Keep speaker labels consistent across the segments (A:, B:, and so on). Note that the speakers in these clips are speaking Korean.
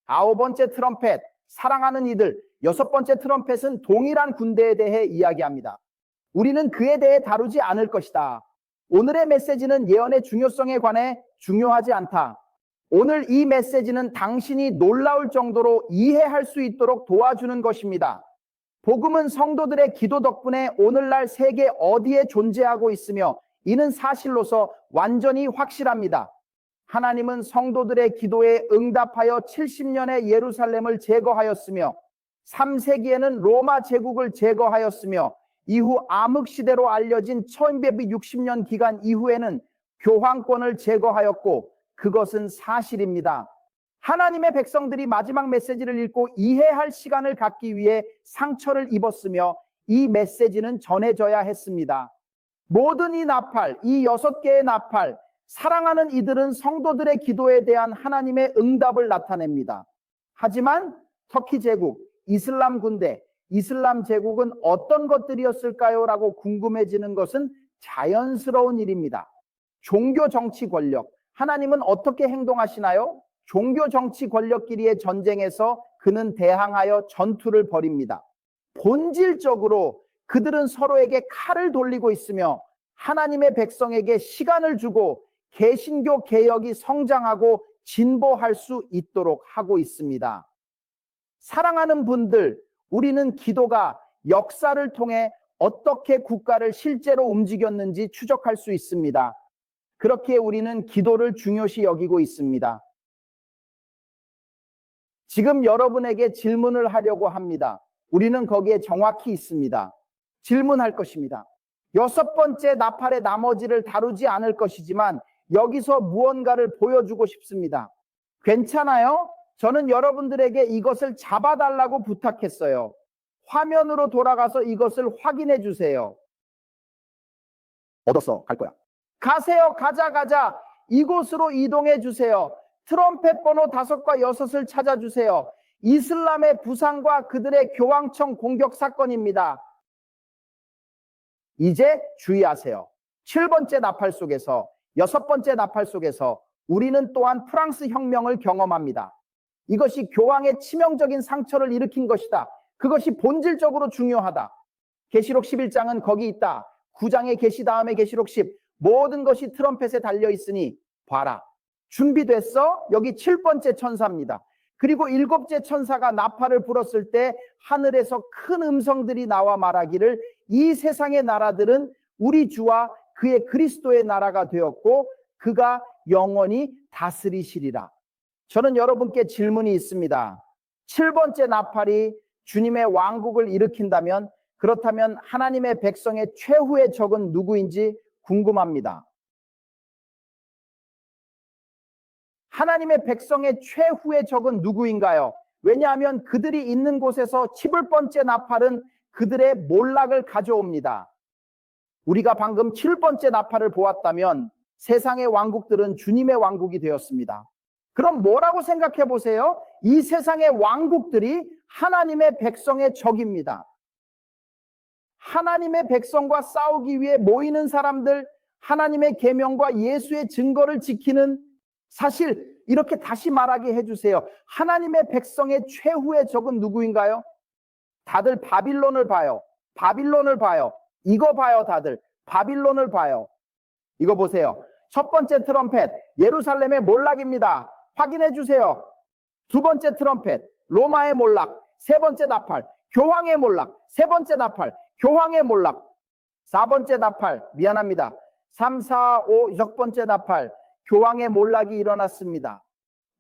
A: 9번째 트럼펫, 사랑하는 이들. 6번째 트럼펫은 동일한 군대에 대해 이야기합니다. 우리는 그에 대해 다루지 않을 것이다. 오늘의 메시지는 예언의 중요성에 관해 중요하지 않다. 오늘 이 메시지는 당신이 놀라울 정도로 이해할 수 있도록 도와주는 것입니다. 복음은 성도들의 기도 덕분에 오늘날 세계 어디에 존재하고 있으며 이는 사실로서 완전히 확실합니다. 하나님은 성도들의 기도에 응답하여 70년의 예루살렘을 제거하였으며 3세기에는 로마 제국을 제거하였으며 이후 암흑시대로 알려진 1260년 기간 이후에는 교황권을 제거하였고 그것은 사실입니다. 하나님의 백성들이 마지막 메시지를 읽고 이해할 시간을 갖기 위해 상처를 입었으며 이 메시지는 전해져야 했습니다. 모든 이 나팔, 이 6개의 나팔, 사랑하는 이들은 성도들의 기도에 대한 하나님의 응답을 나타냅니다. 하지만 터키 제국, 이슬람 군대, 이슬람 제국은 어떤 것들이었을까요? 라고 궁금해지는 것은 자연스러운 일입니다. 종교 정치 권력, 하나님은 어떻게 행동하시나요? 종교 정치 권력끼리의 전쟁에서 그는 대항하여 전투를 벌입니다. 본질적으로 그들은 서로에게 칼을 돌리고 있으며 하나님의 백성에게 시간을 주고 개신교 개혁이 성장하고 진보할 수 있도록 하고 있습니다. 사랑하는 분들, 우리는 기도가 역사를 통해 어떻게 국가를 실제로 움직였는지 추적할 수 있습니다. 그렇게 우리는 기도를 중요시 여기고 있습니다. 지금 여러분에게 질문을 하려고 합니다. 우리는 거기에 정확히 있습니다. 질문할 것입니다. 6번째 나팔의 나머지를 다루지 않을 것이지만 여기서 무언가를 보여주고 싶습니다. 괜찮아요? 저는 여러분들에게 이것을 잡아달라고 부탁했어요. 화면으로 돌아가서 이것을 확인해 주세요. 얻었어. 갈 거야. 가세요. 가자. 이곳으로 이동해 주세요. 트럼펫 번호 5과 6을 찾아주세요. 이슬람의 부상과 그들의 교황청 공격 사건입니다. 이제 주의하세요. 7번째 나팔 속에서, 6번째 나팔 속에서 우리는 또한 프랑스 혁명을 경험합니다. 이것이 교황의 치명적인 상처를 일으킨 것이다. 그것이 본질적으로 중요하다. 계시록 11장은 거기 있다. 9장의 계시 다음에 계시록 10. 모든 것이 트럼펫에 달려 있으니 봐라. 준비됐어? 여기 7번째 천사입니다. 그리고 7째 천사가 나팔을 불었을 때 하늘에서 큰 음성들이 나와 말하기를 이 세상의 나라들은 우리 주와 그의 그리스도의 나라가 되었고 그가 영원히 다스리시리라. 저는 여러분께 질문이 있습니다. 7번째 나팔이 주님의 왕국을 일으킨다면 그렇다면 하나님의 백성의 최후의 적은 누구인지 궁금합니다. 하나님의 백성의 최후의 적은 누구인가요? 왜냐하면 그들이 있는 곳에서 7번째 나팔은 그들의 몰락을 가져옵니다. 우리가 방금 7번째 나팔을 보았다면 세상의 왕국들은 주님의 왕국이 되었습니다. 그럼 뭐라고 생각해 보세요? 이 세상의 왕국들이 하나님의 백성의 적입니다. 하나님의 백성과 싸우기 위해 모이는 사람들, 하나님의 계명과 예수의 증거를 지키는, 사실 이렇게 다시 말하게 해주세요. 하나님의 백성의 최후의 적은 누구인가요? 다들 바빌론을 봐요. 바빌론을 봐요. 이거 봐요. 다들 바빌론을 봐요. 이거 보세요. 첫 번째 트럼펫, 예루살렘의 몰락입니다. 확인해 주세요. 두 번째 트럼펫, 로마의 몰락. 세 번째 나팔, 교황의 몰락. 세 번째 나팔, 교황의 몰락. 4번째 나팔, 미안합니다. 3, 4, 5, 6번째 나팔, 교황의 몰락이 일어났습니다.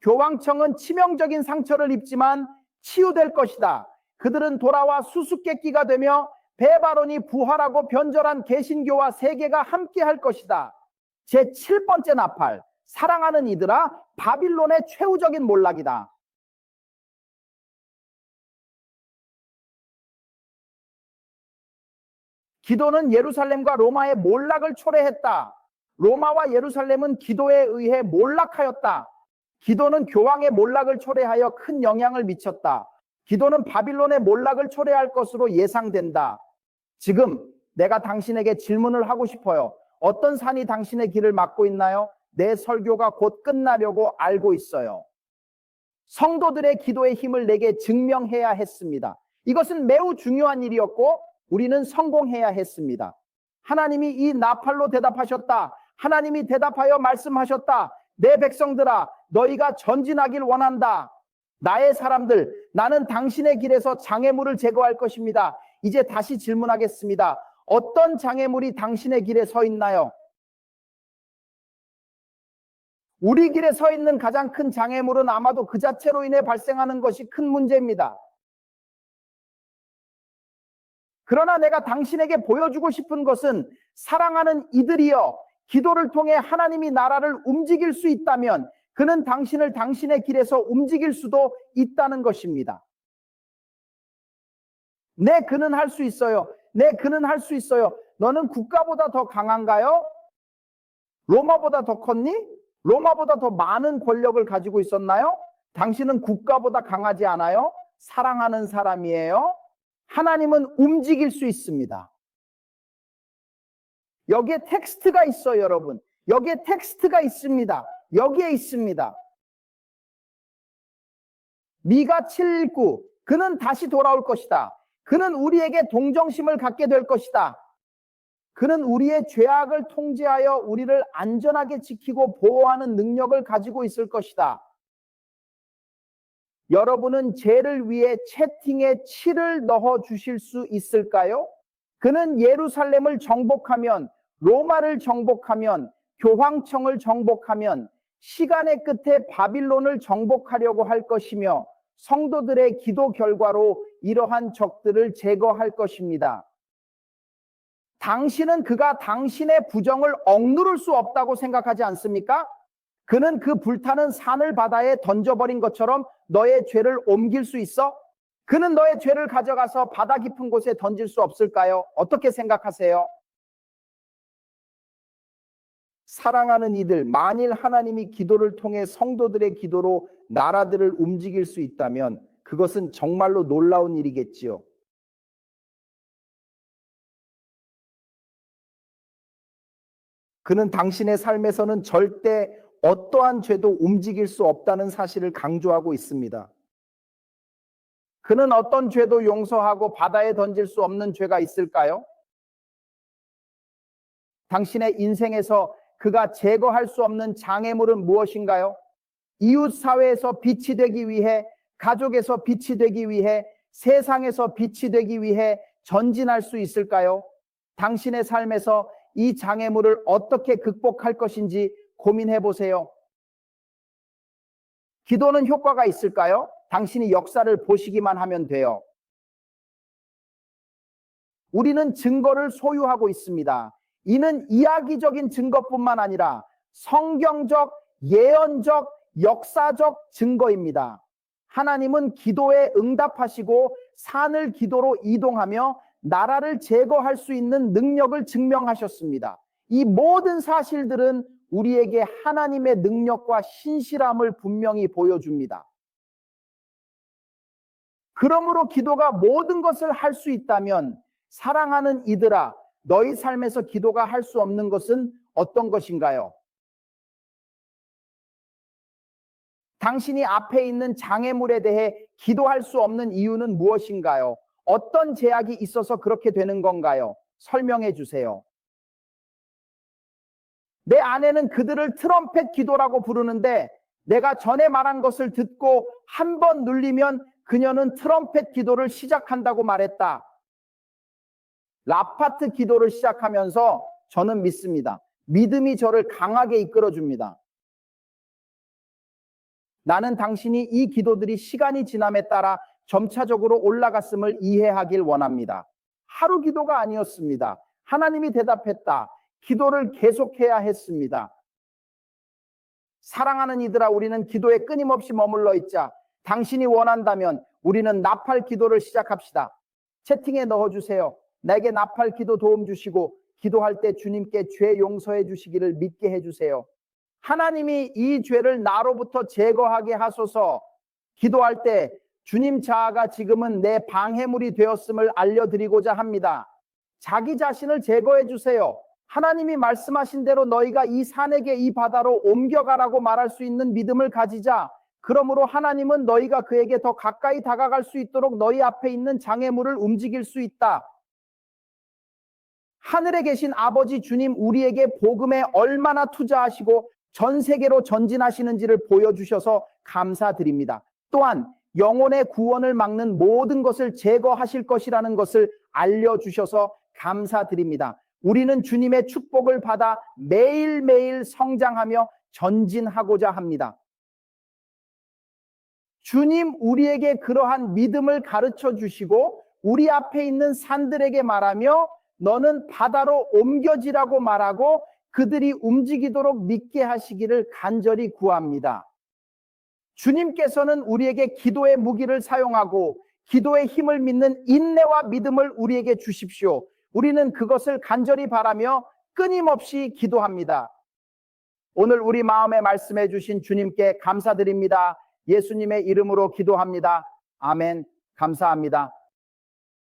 A: 교황청은 치명적인 상처를 입지만 치유될 것이다. 그들은 돌아와 수수께끼가 되며 베바론이 부활하고 변절한 개신교와 세계가 함께할 것이다. 제 7번째 나팔, 사랑하는 이들아, 바빌론의 최후적인 몰락이다. 기도는 예루살렘과 로마의 몰락을 초래했다. 로마와 예루살렘은 기도에 의해 몰락하였다. 기도는 교황의 몰락을 초래하여 큰 영향을 미쳤다. 기도는 바빌론의 몰락을 초래할 것으로 예상된다. 지금 내가 당신에게 질문을 하고 싶어요. 어떤 산이 당신의 길을 막고 있나요? 내 설교가 곧 끝나려고 알고 있어요. 성도들의 기도의 힘을 내게 증명해야 했습니다. 이것은 매우 중요한 일이었고 우리는 성공해야 했습니다. 하나님이 이 나팔로 대답하셨다. 하나님이 대답하여 말씀하셨다. 내 백성들아, 너희가 전진하길 원한다. 나의 사람들, 나는 당신의 길에서 장애물을 제거할 것입니다. 이제 다시 질문하겠습니다. 어떤 장애물이 당신의 길에 서 있나요? 우리 길에 서 있는 가장 큰 장애물은 아마도 그 자체로 인해 발생하는 것이 큰 문제입니다. 그러나 내가 당신에게 보여주고 싶은 것은 사랑하는 이들이여, 기도를 통해 하나님이 나라를 움직일 수 있다면 그는 당신을 당신의 길에서 움직일 수도 있다는 것입니다. 네, 그는 할 수 있어요. 네, 그는 할 수 있어요. 너는 국가보다 더 강한가요? 로마보다 더 컸니? 로마보다 더 많은 권력을 가지고 있었나요? 당신은 국가보다 강하지 않아요? 사랑하는 사람이에요. 하나님은 움직일 수 있습니다. 여기에 텍스트가 있어요, 여러분. 여기에 텍스트가 있습니다. 여기에 있습니다. 미가 7:9. 그는 다시 돌아올 것이다. 그는 우리에게 동정심을 갖게 될 것이다. 그는 우리의 죄악을 통제하여 우리를 안전하게 지키고 보호하는 능력을 가지고 있을 것이다. 여러분은 죄를 위해 채팅에 7을 넣어 주실 수 있을까요? 그는 예루살렘을 정복하면, 로마를 정복하면, 교황청을 정복하면 시간의 끝에 바빌론을 정복하려고 할 것이며 성도들의 기도 결과로 이러한 적들을 제거할 것입니다. 당신은 그가 당신의 부정을 억누를 수 없다고 생각하지 않습니까? 그는 그 불타는 산을 바다에 던져버린 것처럼 너의 죄를 옮길 수 있어? 그는 너의 죄를 가져가서 바다 깊은 곳에 던질 수 없을까요? 어떻게 생각하세요? 사랑하는 이들, 만일 하나님이 기도를 통해 성도들의 기도로 나라들을 움직일 수 있다면 그것은 정말로 놀라운 일이겠지요. 그는 당신의 삶에서는 절대 어떠한 죄도 움직일 수 없다는 사실을 강조하고 있습니다. 그는 어떤 죄도 용서하고 바다에 던질 수 없는 죄가 있을까요? 당신의 인생에서 그가 제거할 수 없는 장애물은 무엇인가요? 이웃 사회에서 빛이 되기 위해, 가족에서 빛이 되기 위해, 세상에서 빛이 되기 위해 전진할 수 있을까요? 당신의 삶에서 이 장애물을 어떻게 극복할 것인지 고민해 보세요. 기도는 효과가 있을까요? 당신이 역사를 보시기만 하면 돼요. 우리는 증거를 소유하고 있습니다. 이는 이야기적인 증거뿐만 아니라 성경적, 예언적, 역사적 증거입니다. 하나님은 기도에 응답하시고 산을 기도로 이동하며 나라를 제거할 수 있는 능력을 증명하셨습니다. 이 모든 사실들은 우리에게 하나님의 능력과 신실함을 분명히 보여줍니다. 그러므로 기도가 모든 것을 할 수 있다면 사랑하는 이들아, 너희 삶에서 기도가 할 수 없는 것은 어떤 것인가요? 당신이 앞에 있는 장애물에 대해 기도할 수 없는 이유는 무엇인가요? 어떤 제약이 있어서 그렇게 되는 건가요? 설명해 주세요. 내 아내는 그들을 트럼펫 기도라고 부르는데 내가 전에 말한 것을 듣고 한 번 눌리면 그녀는 트럼펫 기도를 시작한다고 말했다. 라파트 기도를 시작하면서 저는 믿습니다. 믿음이 저를 강하게 이끌어줍니다. 나는 당신이 이 기도들이 시간이 지남에 따라 점차적으로 올라갔음을 이해하길 원합니다. 하루 기도가 아니었습니다. 하나님이 대답했다. 기도를 계속해야 했습니다. 사랑하는 이들아, 우리는 기도에 끊임없이 머물러 있자. 당신이 원한다면 우리는 나팔 기도를 시작합시다. 채팅에 넣어주세요. 내게 나팔 기도 도움 주시고 기도할 때 주님께 죄 용서해 주시기를 믿게 해주세요. 하나님이 이 죄를 나로부터 제거하게 하소서. 기도할 때 주님 자아가 지금은 내 방해물이 되었음을 알려드리고자 합니다. 자기 자신을 제거해 주세요. 하나님이 말씀하신 대로 너희가 이 산에게 이 바다로 옮겨가라고 말할 수 있는 믿음을 가지자. 그러므로 하나님은 너희가 그에게 더 가까이 다가갈 수 있도록 너희 앞에 있는 장애물을 움직일 수 있다. 하늘에 계신 아버지 주님, 우리에게 복음에 얼마나 투자하시고 전 세계로 전진하시는지를 보여주셔서 감사드립니다. 또한 영혼의 구원을 막는 모든 것을 제거하실 것이라는 것을 알려주셔서 감사드립니다. 우리는 주님의 축복을 받아 매일매일 성장하며 전진하고자 합니다. 주님, 우리에게 그러한 믿음을 가르쳐 주시고 우리 앞에 있는 산들에게 말하며 너는 바다로 옮겨지라고 말하고 그들이 움직이도록 믿게 하시기를 간절히 구합니다. 주님께서는 우리에게 기도의 무기를 사용하고 기도의 힘을 믿는 인내와 믿음을 우리에게 주십시오. 우리는 그것을 간절히 바라며 끊임없이 기도합니다. 오늘 우리 마음에 말씀해 주신 주님께 감사드립니다. 예수님의 이름으로 기도합니다. 아멘. 감사합니다.